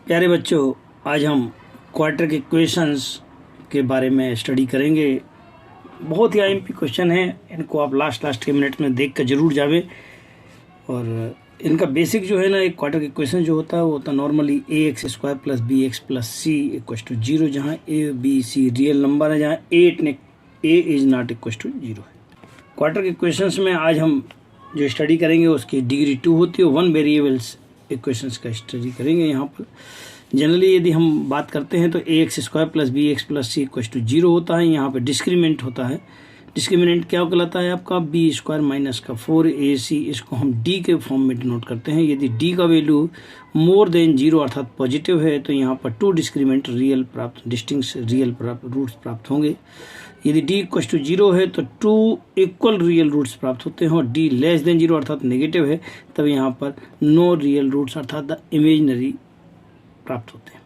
प्यारे बच्चों, आज हम क्वार्टर के क्वेश्चंस के बारे में स्टडी करेंगे। बहुत ही आईएमपी क्वेश्चन है, इनको आप लास्ट के मिनट में देख कर जरूर जावे। और इनका बेसिक जो है ना, एक क्वार्टर के क्वेश्चन जो होता है वो होता है नॉर्मली ax² + bx + c = 0, जहाँ a b c real number है, जहाँ a is not equal to 0 है। क्वार्टर के क्वेश्चंस में आज हम जो स्टडी करेंगे उसकी डिग्री 2 होती है। 1 वेरिएबल्स इक्वेशंस का स्टडी करेंगे। यहाँ पर जनरली यदि हम बात करते हैं तो ax² + bx + c = 0 होता है। यहाँ पे डिस्क्रीमेंट होता है। डिस्क्रीमिनेंट क्या कहलाता है आपका? b² - 4ac, इसको हम d के फॉर्म में डिनोट करते हैं। यदि d का वैल्यू मोर देन 0 अर्थात पॉजिटिव है तो यहाँ पर 2 डिस्क्रीमेंट रियल प्राप्त, डिस्टिंक्ट रियल रूट्स प्राप्त होंगे। यदि d = 0 है तो 2 इक्वल रियल रूट्स प्राप्त होते हैं, और d लेस देन 0 अर्थात नेगेटिव है तब यहाँ पर नो रियल रूट्स अर्थात द इमेजिनरी प्राप्त होते हैं।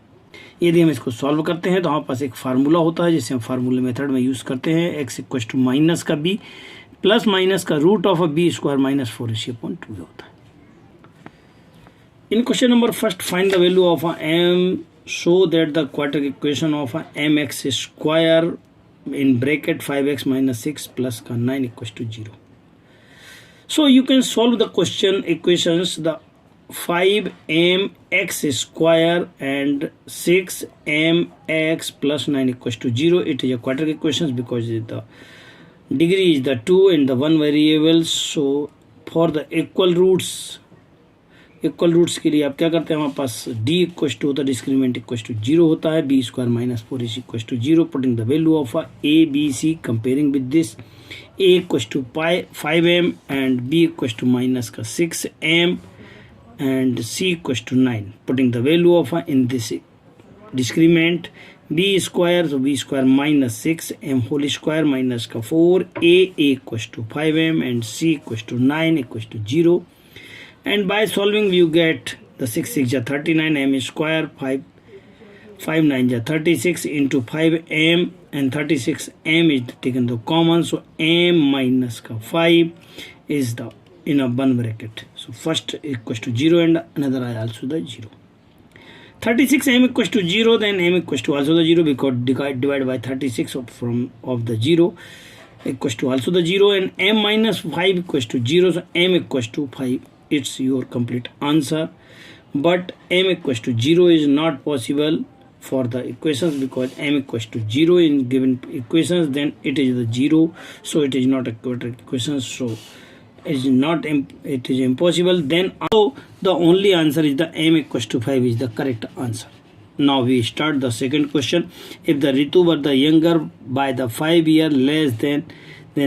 यदि हम इसको सॉल्व करते हैं तो हमारे पास एक फार्मूला होता है जिसे हम फार्मूले मेथड में यूज करते हैं। x = -b प्लस माइनस का रूट ऑफ b² - 4ac/2 होता है। In question number first, find the value of m so that the quadratic equation of mx² in bracket 5x - 6 plus 9 = 0. So you can solve the equations the 5mx² and 6mx plus 9 = 0. It is a quadratic equation because the degree is the 2 and the 1 variable. So for the equal roots के लिए आप क्या करते हैं, हमारे पास d = होता है discriminant = 0 होता है, b² - 4ac = 0. Putting the value of a b c, comparing with this, a = 5m and b = -6m and c = 9. Putting the value of in this discrement, b², so b² - 6m whole square minus 4, a = 5m and c = 9 = 0. And by solving you get the 6 6 is 39, m², 5 9 is 36 into 5m, and 36m is taken the common, so m minus 5 is the in a one bracket. So first = 0 and another is also the 0. 36m = 0, then m = also the 0 because divide by 36 of the 0 = also the 0, and m minus 5 = 0, so m = 5. It's your complete answer. But m = 0 is not possible for the equations because m = 0 in given equations, then it is the 0, so it is not a quadratic equation, so it is impossible. Then also the only answer is the m = 5 is the correct answer. Now we start the second question. If the Ritu were the younger by the 5 year less than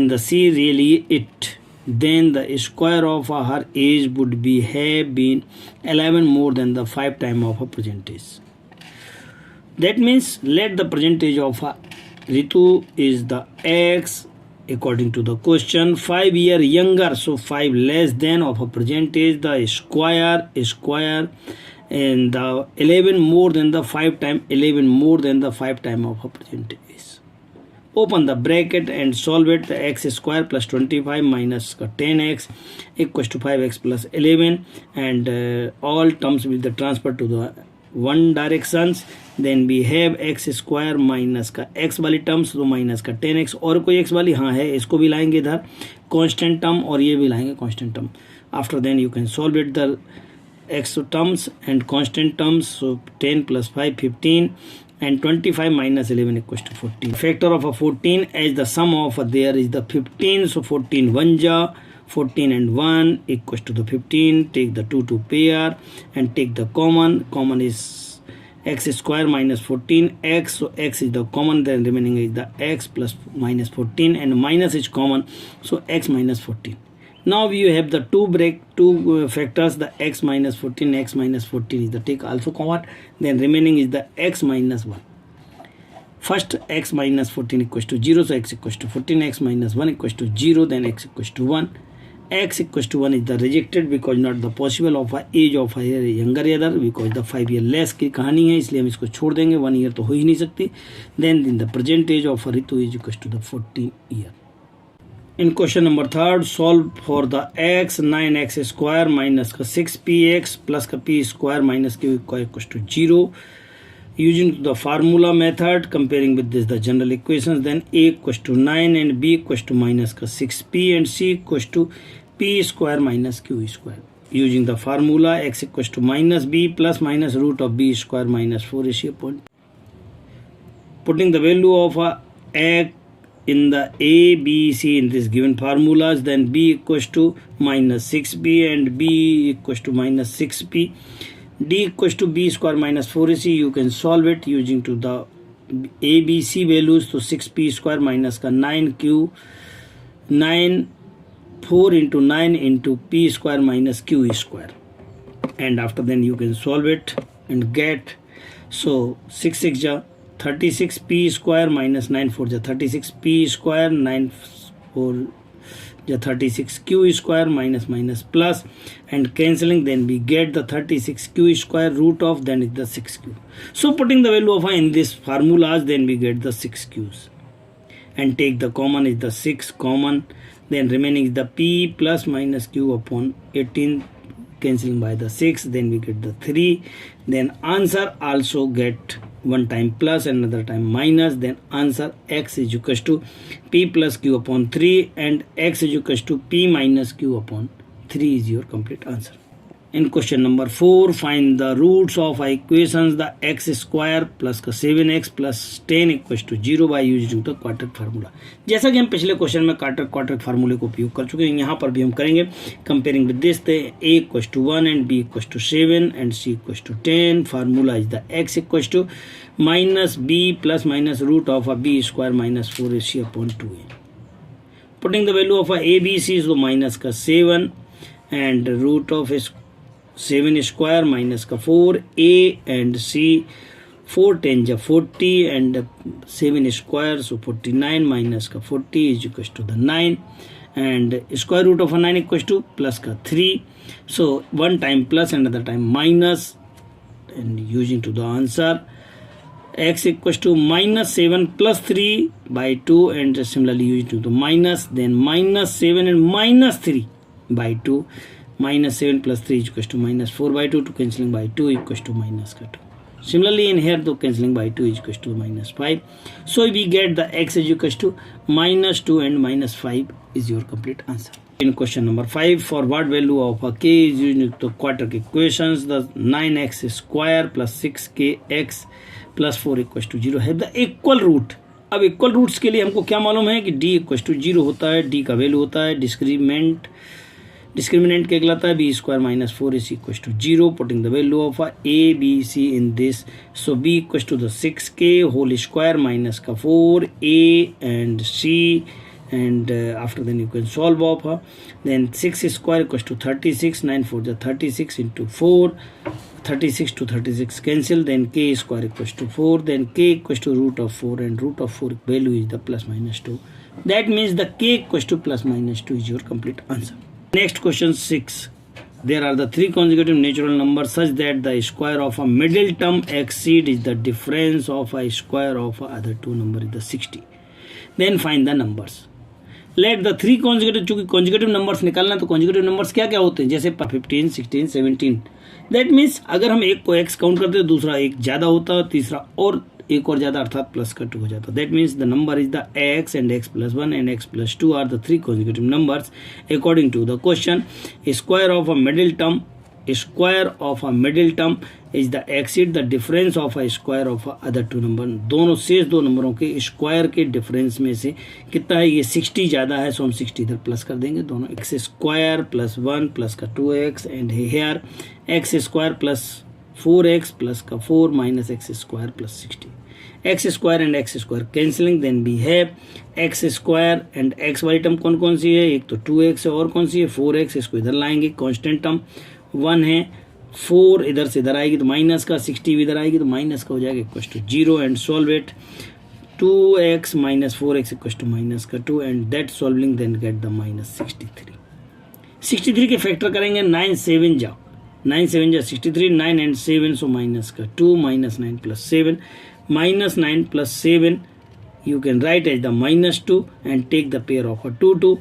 the C really it, then the square of her age would have been 11 more than the 5 times of her present age. That means let the percentage of Ritu is the x according to the question. 5 year younger, so 5 less than of her present age, the square and the 11 more than the 5 times 11 more than the 5 times of her present age. Open the bracket and solve it. The x² + 25 minus 10x = 5x + 11, and all terms will be transferred to the one directions. Then we have x² minus का x वाली terms, तो minus का 10x, और कोई x वाली हाँ है, इसको भी लाएंगे इधर कांस्टेंट टर्म, और ये भी लाएंगे constant term. After then you can solve it the x terms and constant terms. So 10 + 5 15, and 25 minus 11 = 14. Factor of a 14 as the sum of there is the 15, so 14 1 ja 14 and 1 = the 15. Take the 2 pair and take the common is x² - 14x, so x is the common, then remaining is the x plus minus 14, and minus is common, so x minus 14. Now you have the two factors, the x minus 14 is the take also common, then remaining is the x minus 1. First x minus 14 = 0, so x = 14, x minus 1 = 0, then x = 1. X = 1 is the rejected because not the possible of age of a younger other, because the 5 year less की कहानी है, इसलिए हम इसको छोड़ देंगे, 1 year तो हो ही नहीं सकती. Then in the present age of Ritu is = the 14 year. In question number 3, solve for the x 9x square minus का 6px plus का p square minus q equals to 0 using the formula method. Comparing with this the general equations, then a equals to 9 and b equals to minus का 6p and c equals to p square minus q square. Using the formula, x equals to minus b plus minus root of b square minus 4ac upon. Putting the value of a in the a, b, c in this given formulas, then b equals to minus 6b and b equals to minus 6p, d equals to b square minus 4ac. You can solve it using to the a, b, c values. So 6p square minus का 9q 9 4 into 9 into p square minus q square, and after then you can solve it and get, so 6 6 ja 36 p square minus 9 4 ja 36 p square 9 4 ja 36 q square minus minus plus, and cancelling, then we get the 36 q square root of, then is the 6q. So putting the value of in this formulas, then we get the 6q's, and take the common is the 6 common, then remaining is the p plus minus q upon 18, cancelling by the 6, then we get the 3. Then answer also get one time plus and another time minus, then answer x is equals to p plus q upon 3 and x is equals to p minus q upon 3 is your complete answer. In question number 4, find the roots of equations the x square plus का 7x plus 10 equals to 0 by using the quadratic formula. जैसा कि हम पिछले question में quadratic फार्मूले को उपयोग कर चुके हैं, यहाँ पर भी हम करेंगे. Comparing with this, a equals to 1 and b equals to 7 and c equals to 10. Formula is the x equals to minus b plus minus root of a b square minus 4ac upon 2a. Putting the value of a b, c is the minus का 7 and root of 7 square minus का 4 a and c 4 10 ja 40 and 7 square, so 49 minus का 40 is equals to the 9, and square root of a 9 equals to plus का 3, so one time plus and another time minus, and using to the answer x equals to minus 7 plus 3 by 2, and similarly using to the minus, then minus 7 and minus 3 by 2, minus 7 plus 3 is equals to minus 4 by 2, to cancelling by 2 equals to minus 2. Similarly in here, the cancelling by 2 is equals to minus 5. So we get the x is equals to minus 2 and minus 5 is your complete answer. In question number 5, for what value of a k is using the quadratic equations, the 9x square plus 6kx plus 4 equals to 0 have the equal root. अब equal roots के लिए हमको क्या मालूम है कि d equal to 0 होता है, d का वैल्यू होता है डिस्क्रिमिनेंट क्या कहलाता है, B square minus 4ac equal to 0. Putting the value of a b c in this, so b equal to the 6k whole square minus का 4a and c, and after then you can solve off, then 6 square equals to 36, 9 4 the 36 into 4, 36 to 36 cancel, then k square equals to 4, then k equals to root of 4, and root of 4 value is the plus minus 2. That means the k equals to plus minus 2 is your complete answer. Next question 6. There are the three consecutive natural numbers such that the square of a middle term exceeds the difference of a square of other two number is the 60. Then find the numbers. Let the three consecutive, चूंकि consecutive numbers निकालना, तो consecutive numbers क्या क्या होते हैं, जैसे 15, 16, 17. That means अगर हम एक को x काउंट करते हैं, दूसरा एक ज़्यादा होता है, तीसरा और एक और ज़्यादा अर्थात प्लस का 2 हो जाता है. That means the number is the x and x plus 1 and x plus 2 are the three consecutive numbers according to the question. Square of a middle term is the exceed the difference of a square of other two number. दोनों शेष दो नंबरों के square के difference में से कितना है, ये 60 ज़्यादा है, सो हम 60 इधर प्लस कर देंगे. दोनों एक्स स्क्वायर प्लस 1 प्लस का 2x and here x square plus 4x plus का 4 minus x square plus 60. X square and x square cancelling, then we have x square and x वाली टर्म कौन कौन सी है, एक तो 2x है और कौन सी है 4x. इसको इधर लाएंगे, कांस्टेंट टर्म 1 है, 4 इधर से इधर आएगी तो माइनस का, 60 भी इधर आएगी तो माइनस का हो जाएगा equal to 0. And solve it, 2x minus 4x equal to minus का 2, and that solving then get the minus 63. 63 के फैक्टर करेंगे, 9 7 जा 63, 9 एंड 7 सो माइनस का 2, minus 9 plus 7, minus 9 plus 7 you can write as the -2 and take the pair of a 2.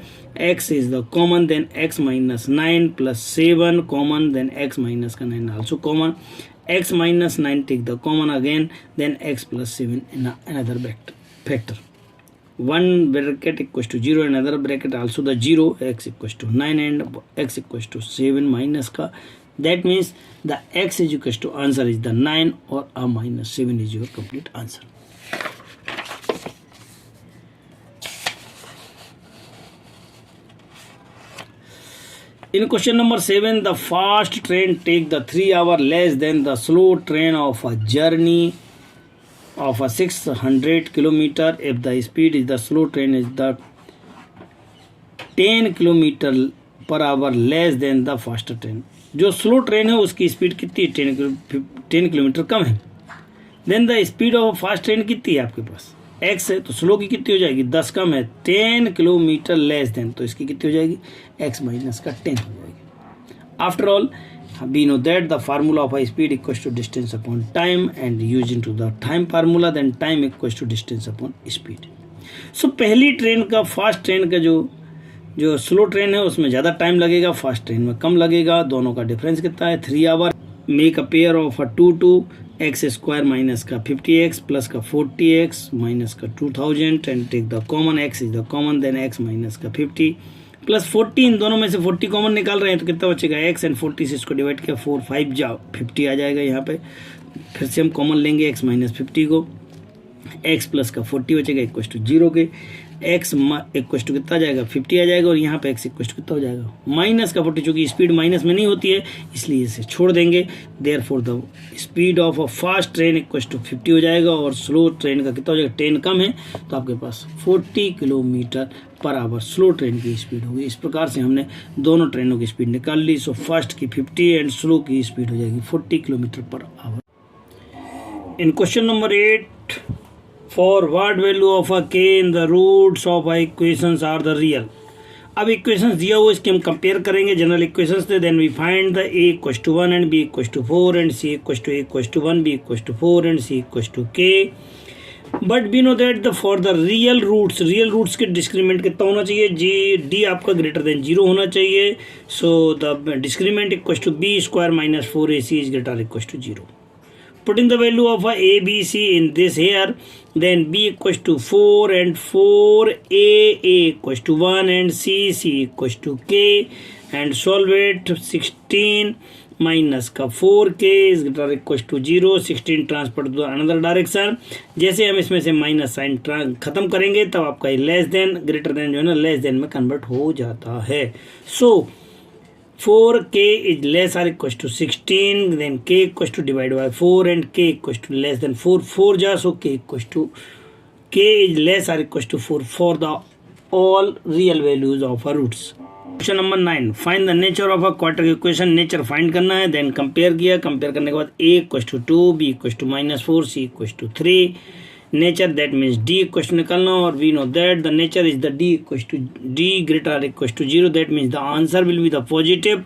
X is the common, then x minus 9 plus 7 common, then x minus 9 also common. X minus 9 take the common again, then x plus 7 in another factor. One bracket equals to 0, another bracket also the 0, x equals to 9 and x equals to 7 minus ka. That means the x is equals to answer is the 9 or a minus 7 is your complete answer. In question number 7, the fast train take the 3 hour less than the slow train of a journey of a 600 kilometer if the speed is the slow train is the 10 kilometer per hour less than the faster train. जो slow train है उसकी speed कितनी है? 10 kilometre कम है. Then the speed of fast train कितनी है आपके पास? x है, तो स्लो की कितनी हो जाएगी? 10 कम है, 10 किलोमीटर लेस देन, तो इसकी कितनी हो जाएगी? x माइनस का 10 हो जाएगी. After all we know that the formula of a speed equals to distance upon time, and using to the time formula then time equals to distance upon speed. So पहली train का fast train का जो slow train है उसमें ज़्यादा time लगेगा, fast train में कम लगेगा. दोनों का डिफरेंस कितना है? 3 hour. Make a pair of a 2 x square minus का 50x प्लस का 40x माइनस का 2000 and take the common. x is the common, then x minus का 50 प्लस 40. इन दोनों में से 40 कॉमन निकाल रहे हैं तो कितना बचेगा? x एंड 40 से इसको डिवाइड किया, 4 5 जाओ 50 आ जाएगा. यहाँ पे फिर से हम कॉमन लेंगे x माइनस 50 को, x प्लस का 40 बचेगा इक्वल टू 0 के. x इक्वल टू कितना आ जाएगा? 50 आ जाएगा. और यहाँ पे x इक्वल टू कितना हो जाएगा? माइनस का 40, चूंकि स्पीड माइनस में नहीं होती है इसलिए इसे छोड़ देंगे. Therefore the speed of a fast train equal to 50 हो जाएगा और स्लो ट्रेन का कितना हो जाएगा? 10 कम है तो आपके पास 40 kilometre per hour slow train की स्पीड होगी. इस प्रकार से हमने दोनों ट्रेनों की स्पीड निकाल ली. सो फास्ट की 50 एंड स्लो की स्पीड हो जाएगी 40 kilometre per hour. In question number 8, for what value of a k in the roots of a equations are the real. अब इक्वेशंस दिया हुआ इसके हम कंपेयर करेंगे. जनरल इक्वेशंस थे. Then we find the a equal to 1 and b equal to 4 and c equal to a equal to 1 b equal to 4 and c equal to k. But we know that the for the real roots के discriminant कितना होना चाहिए? d आपका greater than 0 होना चाहिए. So the discriminant equal to b square minus 4ac is greater equal to 0. Putting the value of a b c in this here, then b equals to 4 and 4 a equals to 1 and c equals to k, and solve it. 16 minus का 4k is greater equals to 0. 16 transfer to another direction. जैसे हम इसमें से minus sign खत्म करेंगे तब आपका less than greater than जो है ना लेस देन में कन्वर्ट हो जाता है. सो 4k is less or equals to 16, then k equals to divided by 4 and k equals to less than 4. 4 ja, so k is less or equals to 4 for the all real values of our roots. Question number 9, find the nature of a quadratic equation. Nature find करना है. Then compare किया, compare करने के बाद a equals to 2, b equals to -4, c equals to 3. nature, that means d equals to निकालना. और we know that the nature is the d equals to d greater or equals to 0. that means the answer will be the positive.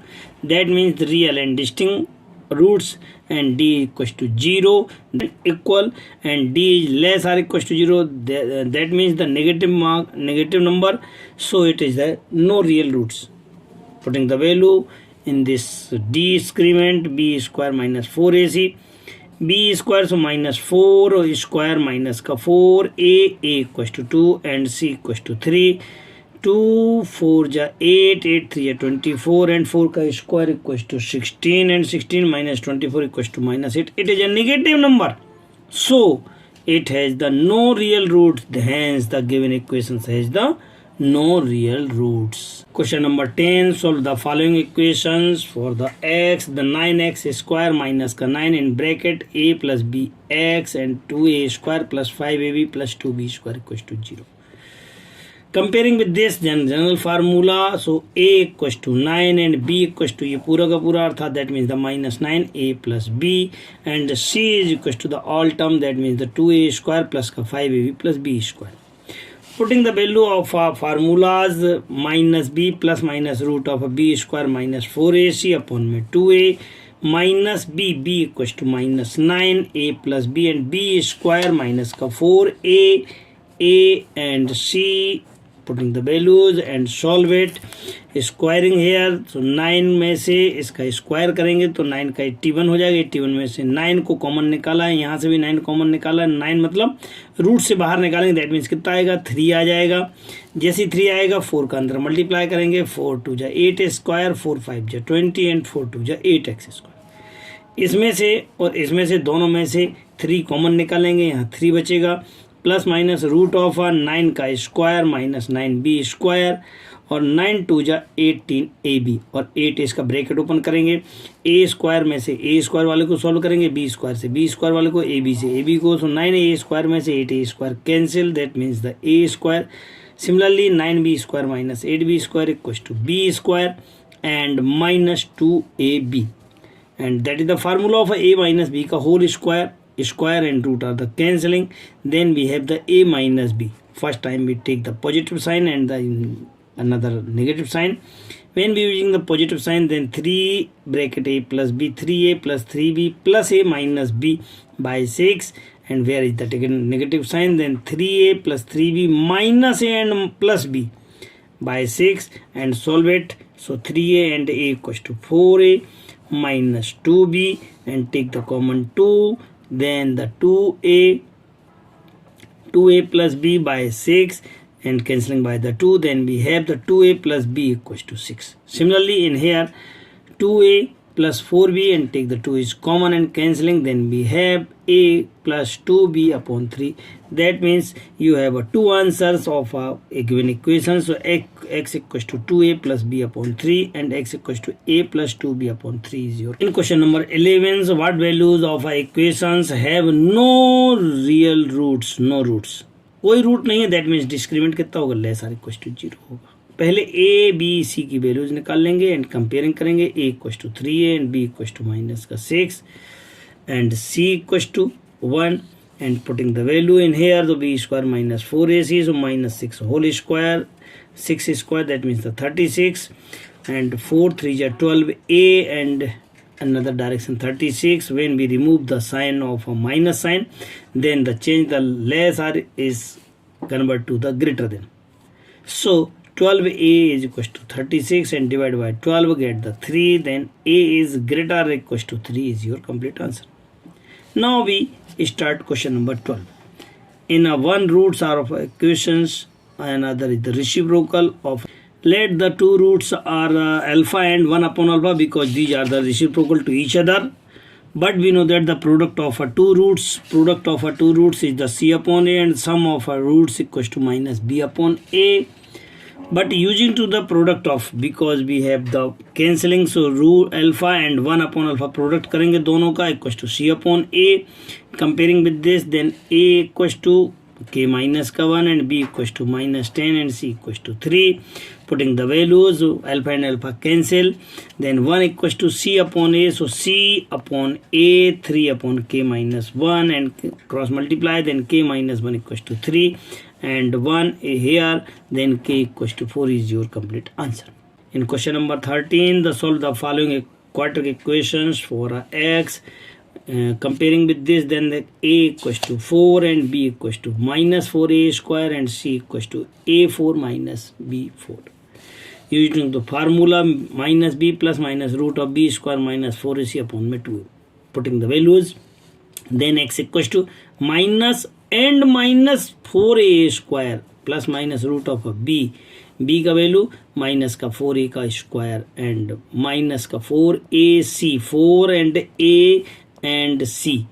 that means the real and distinct roots, and d equals to 0 equal, and d is less or equals to 0. that means the negative number. so it is the no real roots. Putting the value in this discrement, b square minus 4ac, b square, so minus 4 square minus का 4 a equals to 2 and c equals to 3. 2 4 जा 8, 8 3 जा 24 and 4 का square equals to 16 and 16 minus 24 equals to -8. It is a negative number, so it has the no real roots. Hence the given equation has the no real roots. Question number 10, solve the following equations for the x. The 9x square minus का 9 in bracket a plus b x and 2a square plus 5ab plus 2b square equals to 0. Comparing with this general formula, so a equals to 9 and b equals to, ये पूरा का पूरा अर्थात that means the -9a plus b, and c is equals to the all term, that means the 2a square plus का 5ab plus b square. Putting the value of formulas, minus b plus minus root of b square minus 4ac upon में 2a minus b equals to -9 a plus b, and b square minus का 4a A and C, putting the values and solve it. Squaring here, तो 9 में से इसका square करेंगे तो 9 का 81 हो जाएगा। 81 में से 9 को कॉमन निकाला है, यहाँ से भी 9 कॉमन निकाला है। 9 मतलब रूट से बाहर निकालेंगे, दैट मीन्स कितना आएगा 3 आ जाएगा। जैसे 3 आएगा 4 का अंदर मल्टीप्लाई करेंगे, 4 2 जा 8 स्क्वायर, 4 5 जा 20 एंड 4 2 जा 8x स्क्वायर। इसमें से और इसमें से दोनों में से 3 कॉमन निकालेंगे, यहाँ 3 बचेगा, प्लस माइनस रूट ऑफ 9 का स्क्वायर माइनस 9b स्क्वायर और 9 2 जा 18ab और 8 इसका ब्रैकेट ओपन करेंगे। ए स्क्वायर में से ए स्क्वायर वाले को सॉल्व करेंगे, बी स्क्वायर से बी स्क्वायर वाले को, ए बी से ए बी को। सो 9a स्क्वायर में से 8a square cancel, that means the a square. Similarly 9b square minus 8b square equals to b square and minus 2ab and that is the formula of a minus b का whole square and root are the cancelling, then we have the a minus b. First time we take the positive sign and the another negative sign. When we using the positive sign, then 3 bracket a plus b, 3a plus 3b plus a minus b by 6, and where is the negative sign, then 3a plus 3b minus a and plus b by 6 and solve it. So 3a and a equals to 4a minus 2b and take the common 2, then the 2a plus b by 6 and cancelling by the 2, then we have the 2a plus b equals to 6. Similarly in here 2a plus 4b and take the 2 is common and cancelling, then we have a plus 2b upon 3. That means you have two answers of a given equation. So x equals to 2a plus b upon 3 and x equals to a plus 2b upon 3 is your. In question number 11, so what values of equations have no real roots? No roots, कोई root नहीं है, that means discriminant कितना होगा, less or equal to 0 होगा। पहले A B C की values निकाल लेंगे एंड कंपेयरिंग करेंगे। A equal to 3a and b equal to minus का 6 and c equal to 1 and putting the value in here, so b square minus 4ac, so minus 6 whole square, 6 square, that means the 36, and 4 3 is 12a and another direction 36. When we remove the sign of a minus sign, then the change the less r is convert to the greater than. So 12a is equals to 36 and divided by 12 get the 3, then a is greater or equals to 3 is your complete answer. Now we start question number 12. In a one roots are of equations, another is the reciprocal of. Let the two roots are alpha and 1 upon alpha because these are the reciprocal to each other. But we know that the product of a two roots is the c upon a and sum of a roots equals to minus b upon a. But using to the product of, because we have the cancelling, so root alpha and 1 upon alpha product करेंगे दोनों का equals to c upon a. Comparing with this, then a equals to k minus का 1 and b equals to minus 10 and c equals to 3. Putting the values, alpha and alpha cancel, then 1 equals to c upon a, so c upon a 3 upon k minus 1 and cross multiply, then k minus 1 equals to 3 and 1 here, then k equals to 4 is your complete answer. In question number 13, the solve the following quadratic equations for x. Comparing with this, then the a equals to 4 and b equals to minus 4a square and c equals to a4 minus b4. Using the formula minus b plus minus root of b square minus 4ac upon 2. Putting the values, then x equals to minus and minus 4a square plus minus root of b. b का value minus का 4a का square and minus का 4ac, 4 and a and c,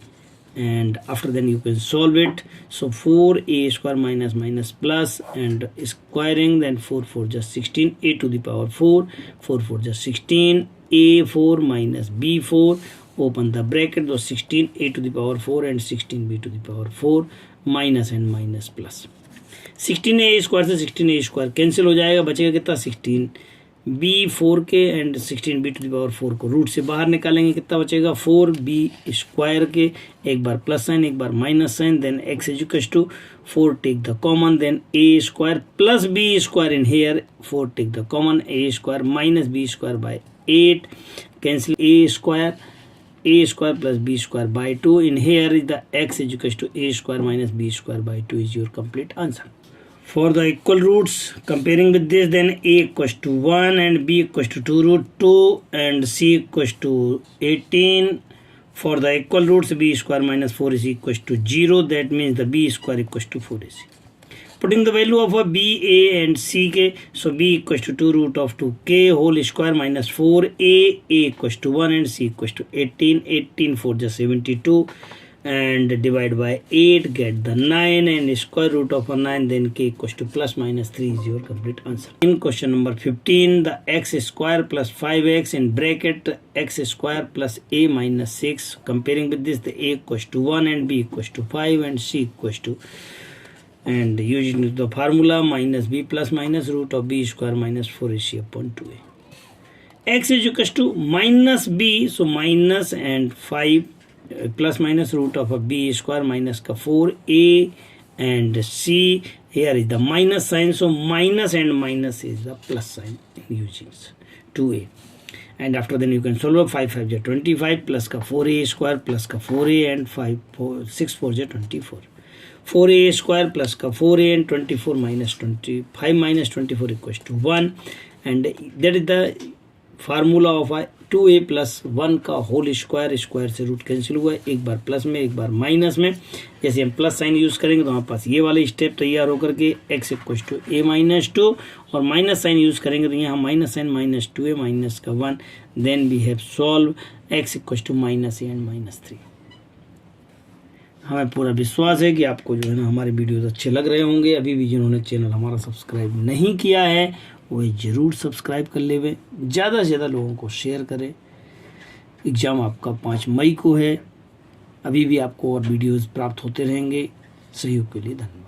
and after then you can solve it. So 4a square minus minus plus and squaring, then 4 4 just 16, a to the power 4, 4 4 just 16, a4 minus b4, open the bracket, so 16 a to the power 4 and 16 b to the power 4 minus and minus plus. 16a square से 16a square cancel हो जाएगा, बचेगा कितना 16 b4 के and 16 b to the power 4 को root से बाहर निकालेंगे, कितना बचेगा 4b स्क्वायर के, एक बार प्लस साइन एक बार minus sign, then x is equal to 4 take the common, then a square plus b square in here 4 take the common, a square minus b square by 8 cancel, a a square plus b square by 2. In here is the x is equals to a square minus b square by 2 is your complete answer. For the equal roots, comparing with this, then a equals to 1 and b equals to 2 root 2 and c equals to 18. For the equal roots, b square minus 4ac equals to 0. That means the b square equals to 4ac. Putting the value of a b, a and c k, so b equals to 2 root of 2k whole square minus 4a equals to 1 and c equals to 18. 18 4 just 72 and divide by 8, get the 9 and square root of a 9, then k equals to plus minus 3 is your complete answer. In question number 15, the x square plus 5x in bracket x square plus a minus 6. Comparing with this, the a equals to 1 and b equals to 5 and c equals to, and using the formula minus b plus minus root of b square minus 4ac upon 2a. X is equals to minus b, so minus and 5 plus minus root of a b square minus ka 4a and c. Here is the minus sign, so minus and minus is the plus sign in using 2a. And after then you can solve 5 5 is 25 plus ka 4a square plus ka 4a and 6 4 is 24. 4a square plus ka 4a and 24 minus 25 minus 24 equals to 1, and that is the formula of 2a plus 1 का whole square. Square से root cancel हुआ है, एक बार plus में एक बार minus में. जैसे हम प्लस साइन यूज़ करेंगे तो हमारे पास ये वाले स्टेप तैयार होकर के x equal to a minus 2, और माइनस साइन यूज़ करेंगे तो यहाँ minus sign minus 2a minus का 1. Then we have solve x equal to minus a and minus 3. हमें पूरा विश्वास है कि आपको जो है ना हमारे वीडियोस अच्छे लग रहे होंगे. अभी भी जिन्होंने चैनल हमारा सब्सक्राइब नहीं किया है वो ज़रूर सब्सक्राइब कर लेवे, ज़्यादा से ज़्यादा लोगों को शेयर करें. एग्ज़ाम आपका 5 मई को है. अभी भी आपको और वीडियोस प्राप्त होते रहेंगे. सहयोग के लिए धन्यवाद.